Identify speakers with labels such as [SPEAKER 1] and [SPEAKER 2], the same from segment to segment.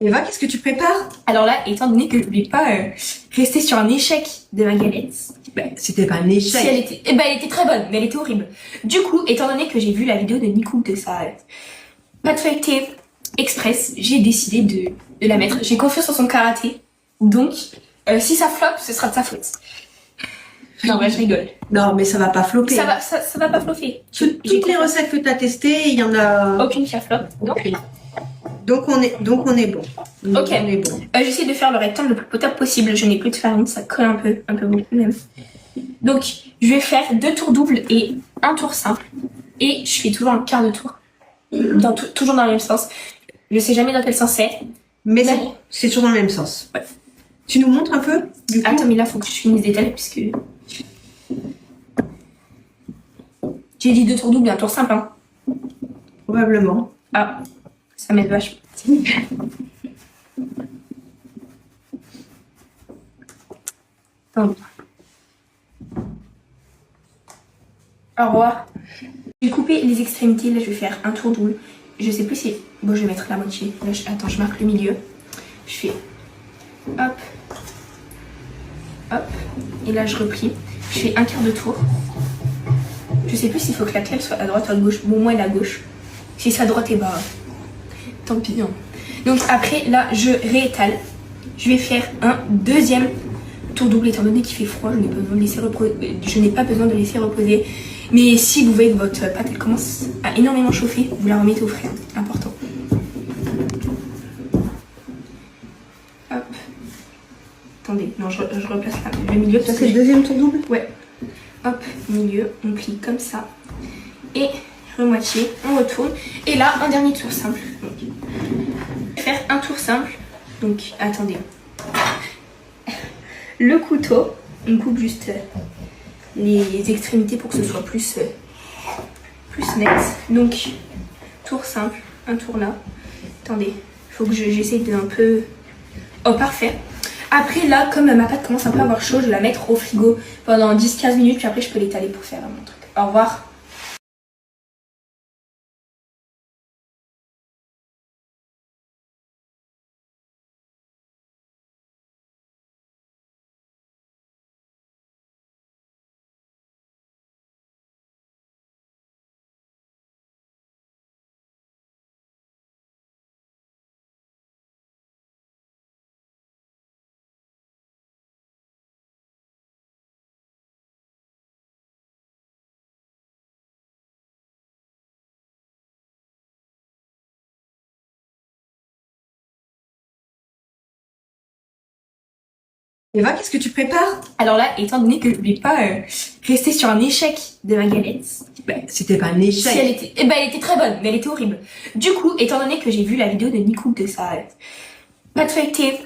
[SPEAKER 1] Eva, qu'est-ce que tu prépares?
[SPEAKER 2] Alors là, étant donné que je voulais pas rester sur un échec de ma galette,
[SPEAKER 1] C'était pas un échec.
[SPEAKER 2] si elle était, elle était très bonne, mais elle était horrible. Du coup, étant donné que j'ai vu la vidéo de Nico de sa pâte feuilletée express, j'ai décidé de la mettre. J'ai confiance en son karaté, donc si ça floppe, ce sera de sa faute. Non, ouais, je rigole.
[SPEAKER 1] Non, mais ça va pas flopper.
[SPEAKER 2] Ça va pas flopper.
[SPEAKER 1] Toutes les recettes que tu as testées, il y en a
[SPEAKER 2] Aucune qui a flop.
[SPEAKER 1] aucune. Donc on est bon.
[SPEAKER 2] Ok.
[SPEAKER 1] On est bon.
[SPEAKER 2] J'essaie de faire le rectangle le plus potable possible. Je n'ai plus de farine, ça colle un peu beaucoup même. Donc, je vais faire 2 tours doubles et 1 tour simple. Et je fais toujours un quart de tour. Toujours dans le même sens. Je sais jamais dans quel sens c'est.
[SPEAKER 1] Mais c'est toujours dans le même sens.
[SPEAKER 2] Ouais.
[SPEAKER 1] Tu nous montres un peu du coup?
[SPEAKER 2] Attends, mais là, faut que je finisse d'étaler puisque... J'ai dit 2 tours doubles et 1 tour simple, hein.
[SPEAKER 1] Probablement.
[SPEAKER 2] Ah, ça m'aide vachement. Attends. Au revoir. Je vais couper les extrémités. Là, je vais faire un tour double. Je sais plus si... Bon, je vais mettre la moitié. Là, attends, je marque le milieu. Je fais... Hop. Hop. Et là, je replie. Je fais un quart de tour. Je sais plus s'il faut que la clé soit à droite ou à gauche. Bon, moi, elle est à gauche. Si c'est à droite, et bah... Tant pis. Hein. Donc, après, là, je réétale. Je vais faire un deuxième tour double, étant donné qu'il fait froid. Je n'ai pas besoin de laisser reposer. Mais si vous voyez que votre pâte elle commence à énormément chauffer, vous la remettez au frais. Important. Hop. Attendez, non, je replace le milieu.
[SPEAKER 1] Ça c'est le deuxième tour double?
[SPEAKER 2] Ouais. Hop, milieu, on plie comme ça. Et remoitié, on retourne. Et là, un dernier tour simple. Donc, je vais faire un tour simple. Donc, attendez. Le couteau, on coupe juste les extrémités pour que ce soit plus net. Donc, tour simple, un tour là. Attendez, il faut que j'essaye de un peu... Oh, parfait. Après, là, comme ma pâte commence un peu à avoir chaud, je vais la mettre au frigo pendant 10-15 minutes, puis après, je peux l'étaler pour faire mon truc. Au revoir.
[SPEAKER 1] Eva, qu'est-ce que tu prépares?
[SPEAKER 2] Alors là, étant donné que je voulais pas rester sur un échec de ma galette,
[SPEAKER 1] C'était pas un échec.
[SPEAKER 2] si elle était, elle était très bonne, mais elle était horrible. Du coup, étant donné que j'ai vu la vidéo de Nico de sa pâte feuilletée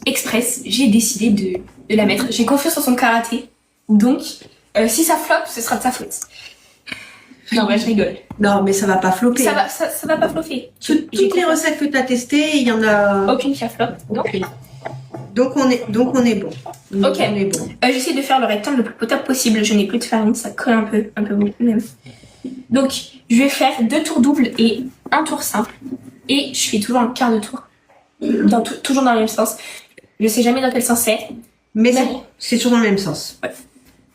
[SPEAKER 2] express, j'ai décidé de la mettre. J'ai confiance en son karaté, donc si ça floppe, ce sera de sa faute. Non, ouais, je rigole.
[SPEAKER 1] Non, mais ça va pas flopper.
[SPEAKER 2] Ça va pas flopper.
[SPEAKER 1] Toutes les recettes que tu as testées, il y en a
[SPEAKER 2] Aucune qui a flop.
[SPEAKER 1] aucune. Donc on est bon.
[SPEAKER 2] Ok.
[SPEAKER 1] On est bon.
[SPEAKER 2] J'essaie de faire le rectangle le plus potable possible. Je n'ai plus de farine, ça colle un peu beaucoup même. Donc, je vais faire 2 tours doubles et 1 tour simple. Et je fais toujours un quart de tour. Toujours dans le même sens. Je sais jamais dans quel sens c'est.
[SPEAKER 1] Mais c'est toujours dans le même sens.
[SPEAKER 2] Ouais.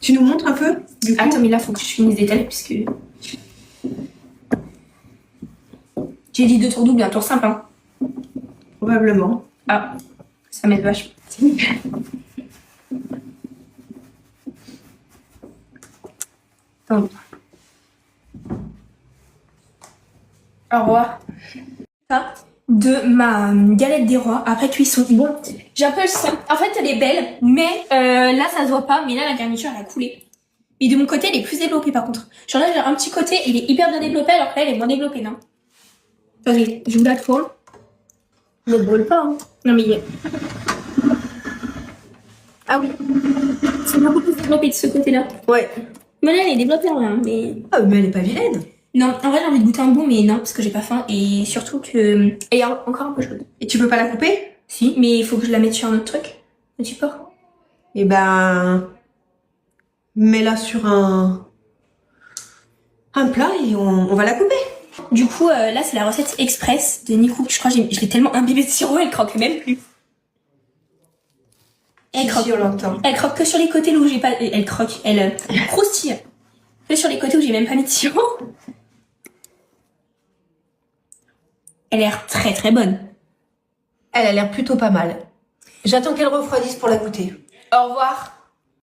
[SPEAKER 1] Tu nous montres un peu du coup?
[SPEAKER 2] Attends, mais là, faut que je finisse d'étaler puisque... J'ai dit 2 tours doubles et 1 tour simple, hein.
[SPEAKER 1] Probablement.
[SPEAKER 2] Ah, ça m'aide vachement. Attends. Au revoir. Ça, de ma galette des rois après cuisson. Bon, j'ai un peu le sang. En fait, elle est belle, mais là, ça se voit pas. Mais là, la garniture, elle a coulé. Et de mon côté, elle est plus développée par contre. Genre là, j'ai un petit côté, il est hyper bien développé, alors que là, elle est moins développée, non? Attendez, je vous la tourne. Ne brûle pas, hein. Non, mais... Ah oui. C'est beaucoup plus développé de ce côté-là.
[SPEAKER 1] Ouais.
[SPEAKER 2] Mais là, elle est développée en rien, mais...
[SPEAKER 1] Ah, mais elle est pas vilaine.
[SPEAKER 2] Non, en vrai, j'ai envie de goûter un bout, mais non, parce que j'ai pas faim. Et surtout que... Elle est encore un peu chaude.
[SPEAKER 1] Et tu peux pas la couper?
[SPEAKER 2] Si, mais il faut que je la mette sur un autre truc. Un support.
[SPEAKER 1] Eh ben... Mets-la sur un plat et on va la couper.
[SPEAKER 2] Du coup, là, c'est la recette express de Nico. Je crois que je l'ai tellement imbibée de sirop, elle croque même plus. Elle croque.
[SPEAKER 1] Si, on l'entend.
[SPEAKER 2] Elle croque que sur les côtés où j'ai pas... Elle croque, elle croustille. Que sur les côtés où j'ai même pas mis de sirop. Elle a l'air très très bonne.
[SPEAKER 1] Elle a l'air plutôt pas mal. J'attends qu'elle refroidisse pour la goûter.
[SPEAKER 2] Au revoir.